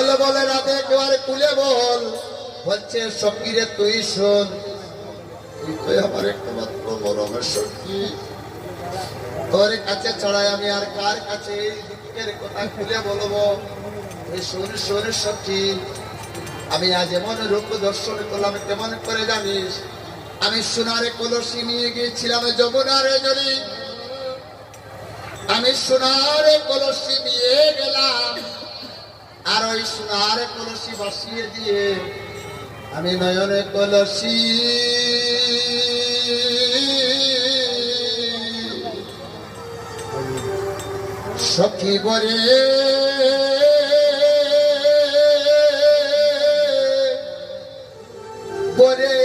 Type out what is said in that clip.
বলে বলে রাতে একেবারে কুলে বল বলছে সঙ্গীরে তুই শোন, তুই তো আমার একমাত্র মরমের সঙ্গী, তোর কাছে ছাড়াই আমি আর কার কাছে এই দুঃখের কথা খুলে বলবো? এই শোন শোন সখী, আমি আজ এমন রূপ দর্শন করলাম কেমন করে জানিস? আমি সোনারে কলসি নিয়ে গিয়েছিলাম যমুনারে জলে, আমি সোনারে কলসি নিয়ে গেলাম, আর ওই সোনারে কলসি বসিয়ে দিয়ে আমি নয়নে কলসি সখী বরে বরে